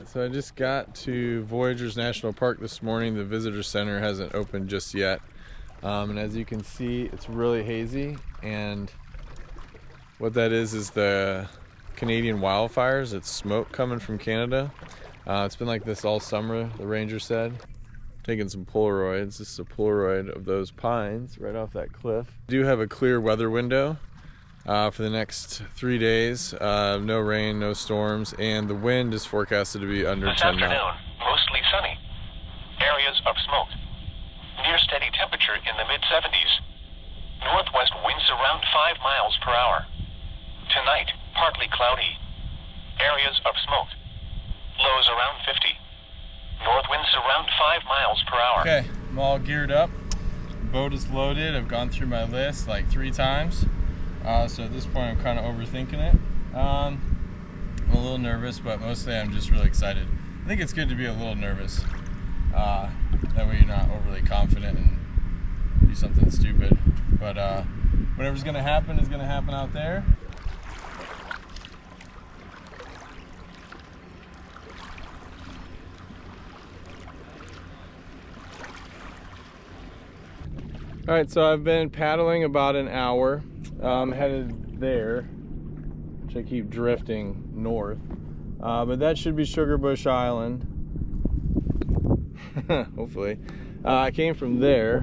So I just got to Voyageurs National Park this morning. The visitor center hasn't opened just yet. And as you can see, it's really hazy. And what that is the Canadian wildfires. It's smoke coming from Canada. It's been like this all summer, the ranger said. Taking some Polaroids. This is a Polaroid of those pines right off that cliff. We do have a clear weather window for the next 3 days. No rain, no storms, and the wind is forecasted to be under 10 knots. This afternoon, mostly sunny. Areas of smoke. Near steady temperature in the mid-70s. Northwest winds around 5 miles per hour. Tonight, partly cloudy. Areas of smoke. Lows around 50. North winds around 5 miles per hour. Okay, I'm all geared up. The boat is loaded. I've gone through my list like 3 times. So at this point I'm kind of overthinking it. I'm a little nervous, but mostly I'm just really excited. I think it's good to be a little nervous. That way you're not overly confident and do something stupid. But whatever's gonna happen is gonna happen out there. All right, so I've been paddling about an hour. I'm headed there, which I keep drifting north. But that should be Sugar Bush Island. Hopefully. I came from there,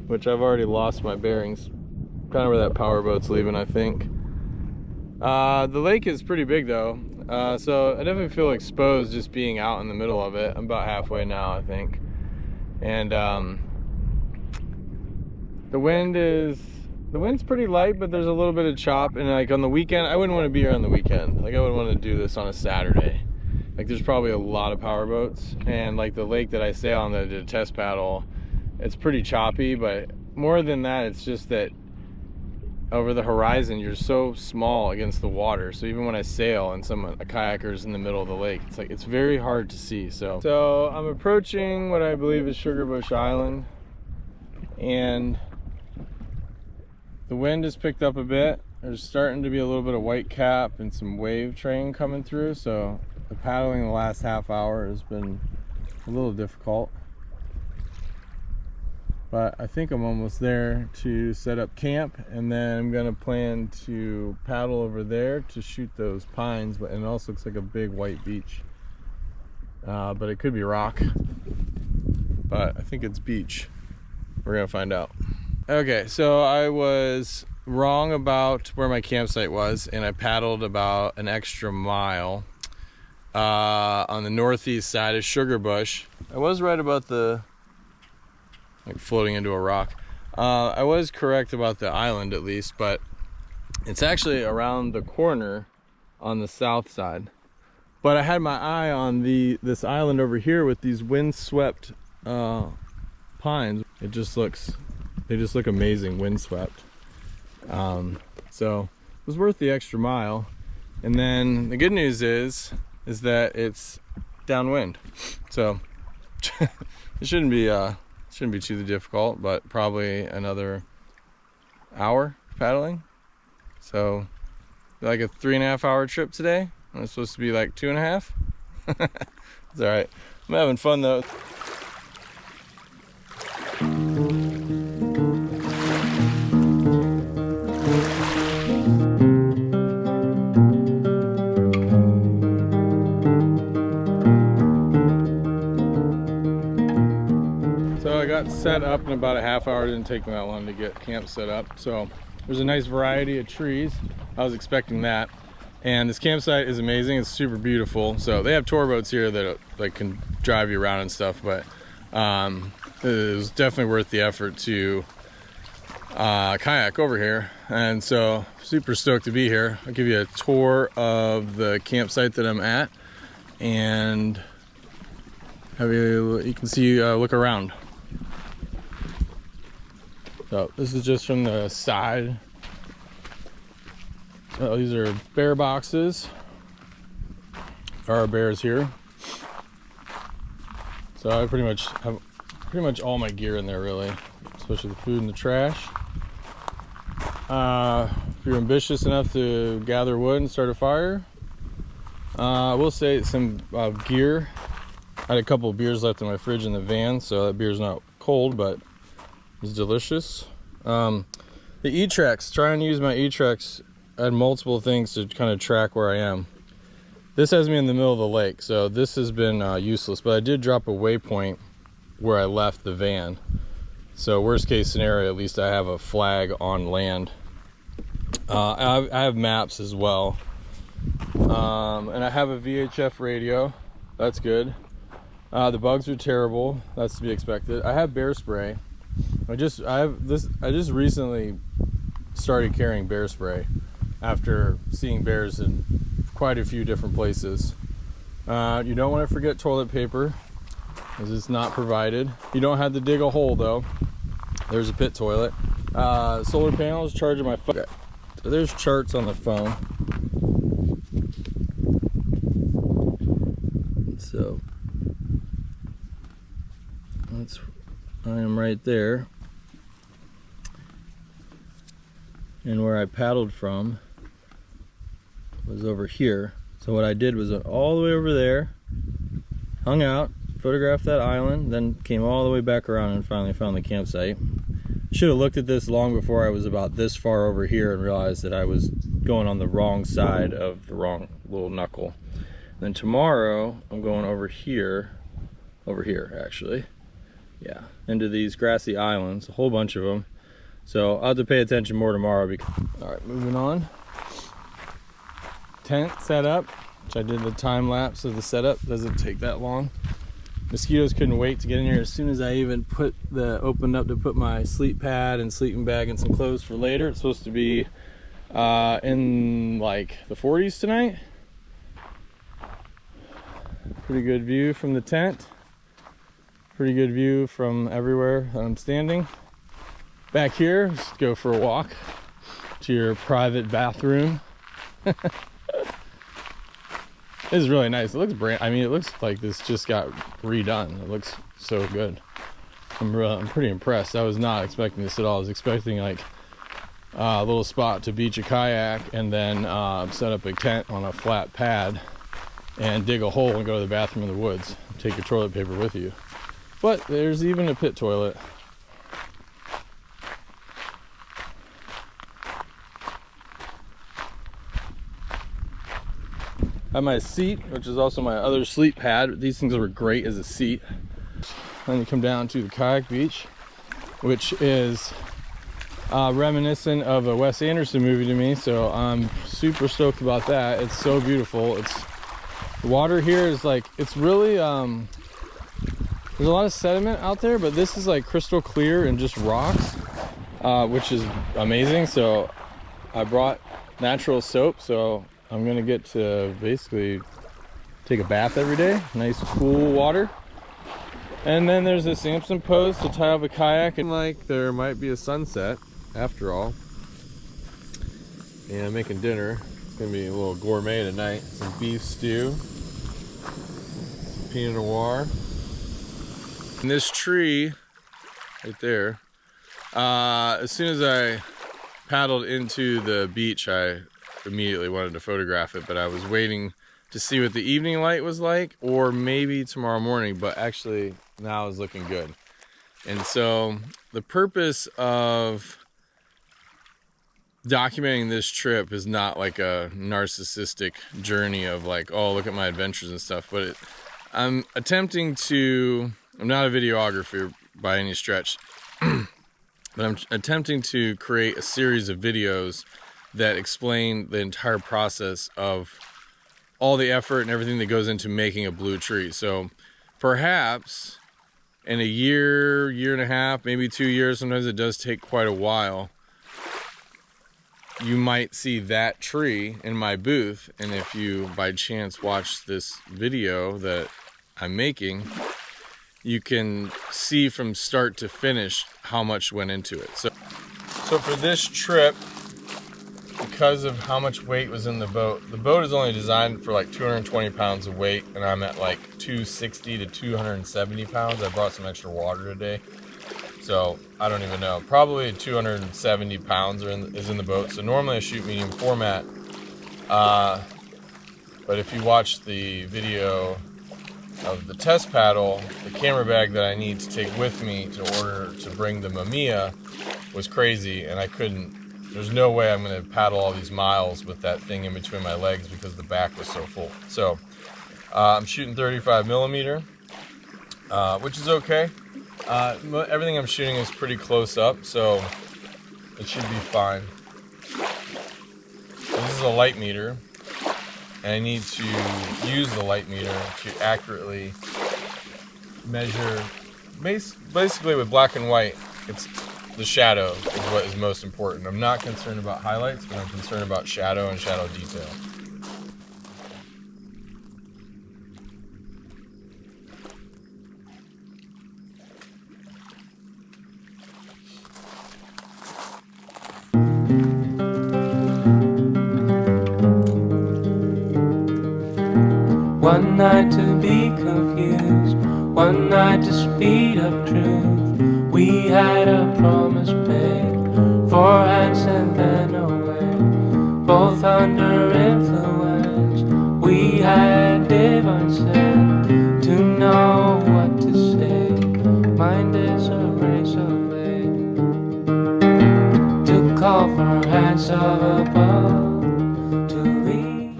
which I've already lost my bearings. Kind of where that power boat's leaving, I think. The lake is pretty big though. So I definitely feel exposed just being out in the middle of it. I'm about halfway now, I think. And the wind's pretty light, but there's a little bit of chop. And like on the weekend, I wouldn't want to be here on the weekend. Like I would want to do this on a Saturday. Like there's probably a lot of power boats, and like the lake that I sail on that I did a test paddle, it's pretty choppy. But more than that, it's just that over the horizon you're so small against the water. So even when I sail and a kayaker's in the middle of the lake, it's like it's very hard to see. So I'm approaching what I believe is Sugar Bush Island, and the wind has picked up a bit. There's starting to be a little bit of white cap and some wave train coming through, so the paddling the last half hour has been a little difficult. But I think I'm almost there to set up camp, and then I'm gonna plan to paddle over there to shoot those pines, and it also looks like a big white beach. But it could be rock, but I think it's beach. We're gonna find out. Okay, so I was wrong about where my campsite was, and I paddled about an extra mile on the northeast side of Sugar Bush. I was right about like floating into a rock. I was correct about the island at least, but it's actually around the corner on the south side. But I had my eye on this island over here with these windswept pines. They just look amazing, windswept. So it was worth the extra mile. And then the good news is that it's downwind, so it shouldn't be too difficult, but probably another hour paddling. So like a 3.5 hour trip today, and it's supposed to be like 2.5. It's all right. I'm having fun though. I got set up in about a half hour. It didn't take me that long to get camp set up. So there's a nice variety of trees. I was expecting that. And this campsite is amazing. It's super beautiful. So they have tour boats here that like can drive you around and stuff, but it was definitely worth the effort to kayak over here. And so super stoked to be here. I'll give you a tour of the campsite that I'm at, and you can see look around. So this is just from the side. These are bear boxes. There are bears here. So I pretty much have all my gear in there, really, especially the food and the trash. If you're ambitious enough to gather wood and start a fire, I will say some gear. I had a couple of beers left in my fridge in the van, so that beer's not cold, but it's delicious. The E-Trex, try and use my E-Trex. I had multiple things to kind of track where I am. This has me in the middle of the lake, so this has been useless, but I did drop a waypoint where I left the van. So worst case scenario, at least I have a flag on land. I have maps as well. And I have a VHF radio. That's good. The bugs are terrible. That's to be expected. I have bear spray. I just recently started carrying bear spray after seeing bears in quite a few different places. You don't want to forget toilet paper, as it's not provided. You don't have to dig a hole though. There's a pit toilet. Solar panels, charging my phone. So there's charts on the phone. So I am right there, and where I paddled from was over here. So what I did was went all the way over there, hung out, photographed that island, then came all the way back around and finally found the campsite. Should have looked at this long before I was about this far over here and realized that I was going on the wrong side of the wrong little knuckle. Then tomorrow I'm going over here actually, yeah, into these grassy islands, a whole bunch of them. So I'll have to pay attention more tomorrow. All right, moving on. Tent set up, which I did the time lapse of the setup. Doesn't take that long. Mosquitoes couldn't wait to get in here as soon as I even opened up to put my sleep pad and sleeping bag and some clothes for later. It's supposed to be in like the 40s tonight. Pretty good view from the tent. Pretty good view from everywhere that I'm standing. Back here, just go for a walk to your private bathroom. This is really nice. It looks it looks like this just got redone. It looks so good. I'm pretty impressed. I was not expecting this at all. I was expecting like a little spot to beach a kayak and then set up a tent on a flat pad and dig a hole and go to the bathroom in the woods. Take your toilet paper with you. But there's even a pit toilet. I have my seat, which is also my other sleep pad. These things were great as a seat. Then you come down to the kayak beach, which is reminiscent of a Wes Anderson movie to me, so I'm super stoked about that. It's so beautiful. The water here is like, it's really, there's a lot of sediment out there, but this is like crystal clear and just rocks, which is amazing. So I brought natural soap, so I'm gonna get to basically take a bath every day. Nice cool water. And then there's a Samson post to tie up a kayak, and like there might be a sunset after all. And I'm making dinner. It's gonna be a little gourmet tonight. Some beef stew, some pinot noir. And this tree right there, as soon as I paddled into the beach, I immediately wanted to photograph it, but I was waiting to see what the evening light was like, or maybe tomorrow morning, but actually now it's looking good. And so the purpose of documenting this trip is not like a narcissistic journey of like, oh, look at my adventures and stuff, but I'm not a videographer by any stretch, but I'm attempting to create a series of videos that explain the entire process of all the effort and everything that goes into making a blue tree. So perhaps in a year and a half, maybe 2 years, sometimes it does take quite a while, you might see that tree in my booth. And if you by chance watch this video that I'm making, you can see from start to finish how much went into it. So for this trip, because of how much weight was in the boat is only designed for like 220 pounds of weight, and I'm at like 260 to 270 pounds. I brought some extra water today, so I don't even know. Probably 270 pounds is in the boat. So normally I shoot medium format. But if you watch the video of the test paddle, the camera bag that I need to take with me to order to bring the Mamiya was crazy, and I couldn't. There's no way I'm going to paddle all these miles with that thing in between my legs because the back was so full. So I'm shooting 35 millimeter, which is okay. Everything I'm shooting is pretty close up, so it should be fine. This is a light meter, and I need to use the light meter to accurately measure. Basically, with black and white, it's the shadow is what is most important. I'm not concerned about highlights, but I'm concerned about shadow and shadow detail. One night to be confused, one night to speed up truth. We had a promise made, 4 hands and then away, both under influence. We had divine sense to know what to say. Mind is a razor blade to call for hands of above to lead.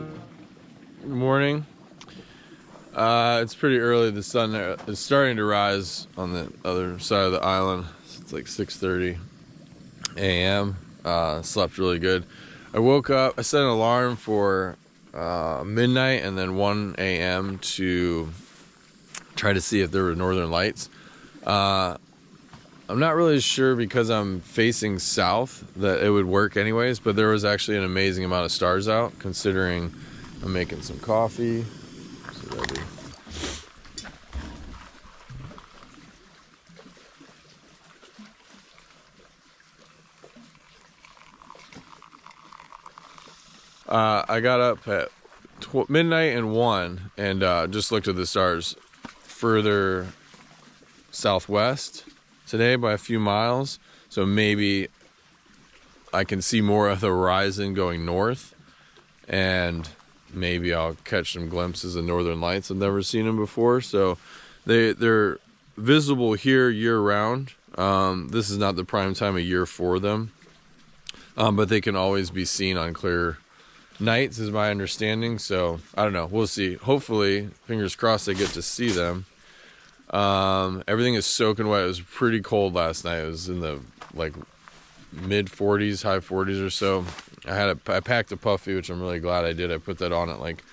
Good morning. It's pretty early. The sun is starting to rise on the other side of the island. It's like 6:30 a.m. Slept really good. I woke up. I set an alarm for midnight and then 1 a.m. to try to see if there were northern lights. I'm not really sure because I'm facing south that it would work anyways, but there was actually an amazing amount of stars out considering I'm making some coffee. I got up at midnight and 1 and just looked at the stars further southwest today by a few miles. So maybe I can see more of the horizon going north, and maybe I'll catch some glimpses of northern lights. I've never seen them before, so they're visible here year round. This is not the prime time of year for them, but they can always be seen on clear nights is my understanding. So I don't know, we'll see. Hopefully, fingers crossed, I get to see them. Everything is soaking wet. It was pretty cold last night. It was in the like mid 40s, high 40s or so. I packed a puffy, which I'm really glad I did. I put that on at like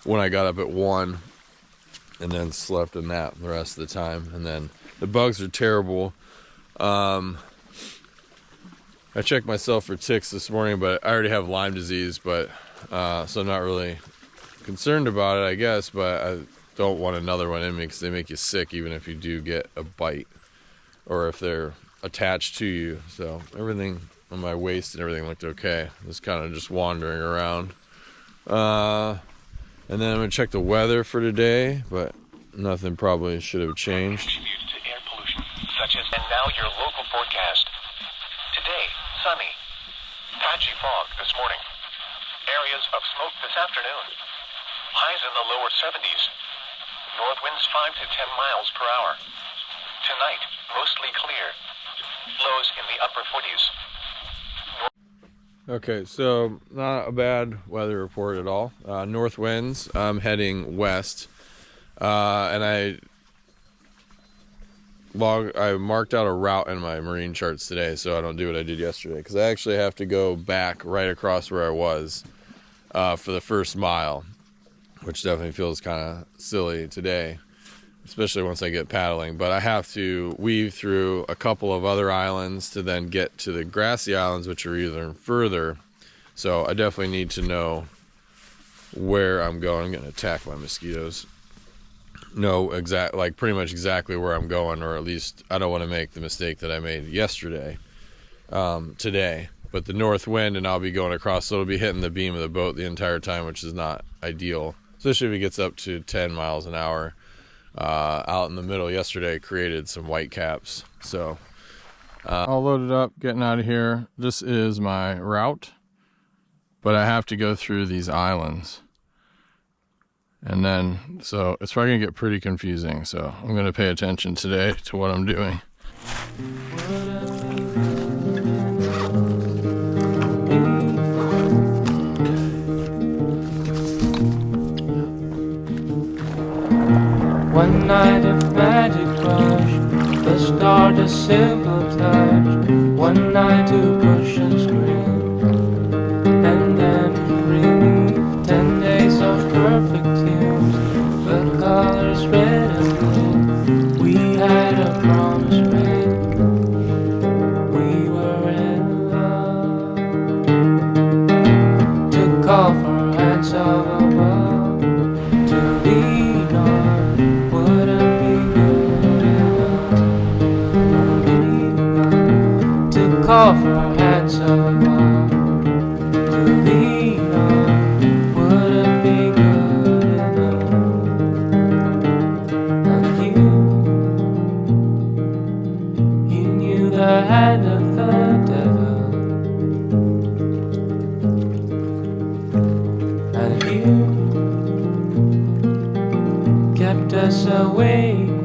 when I got up at 1 and then slept in that the rest of the time. And then the bugs are terrible. I checked myself for ticks this morning, but I already have Lyme disease, but so I'm not really concerned about it, I guess, but I don't want another one in me because they make you sick even if you do get a bite or if they're attached to you. So everything on my waist and everything looked okay. Just kind of just wandering around. And then I'm going to check the weather for today, but nothing probably should have changed. Contributes to air pollution, such as, and now your local forecast. Today, sunny. Patchy fog this morning. Areas of smoke this afternoon. Highs in the lower 70s. North winds 5 to 10 miles per hour. Tonight, mostly clear. Lows in the upper 40s. Okay, so not a bad weather report at all. North winds. I'm heading west, and I marked out a route in my marine charts today, so I don't do what I did yesterday because I actually have to go back right across where I was for the first mile, which definitely feels kind of silly today, especially once I get paddling. But I have to weave through a couple of other islands to then get to the grassy islands, which are even further. So I definitely need to know where I'm going. I'm going to attack my mosquitoes. Know pretty much exactly where I'm going, or at least I don't want to make the mistake that I made yesterday, today. But the north wind, and I'll be going across, so it'll be hitting the beam of the boat the entire time, which is not ideal, especially if it gets up to 10 miles an hour. Out in the middle yesterday created some white caps. So all loaded up, getting out of here. This is my route, but I have to go through these islands. And then, so it's probably gonna get pretty confusing. So I'm gonna pay attention today to what I'm doing. One night of magic rush, the start a simple touch. One night to push and scream, and then relief. 10 days of perfect tunes, the colors red and blue. We had a promise made, we were in love. To call for hands of above, to lean on, wouldn't be good enough. To call for hands of above, to lean on, wouldn't be good enough. And you knew the hand of the devil, and you kept us awake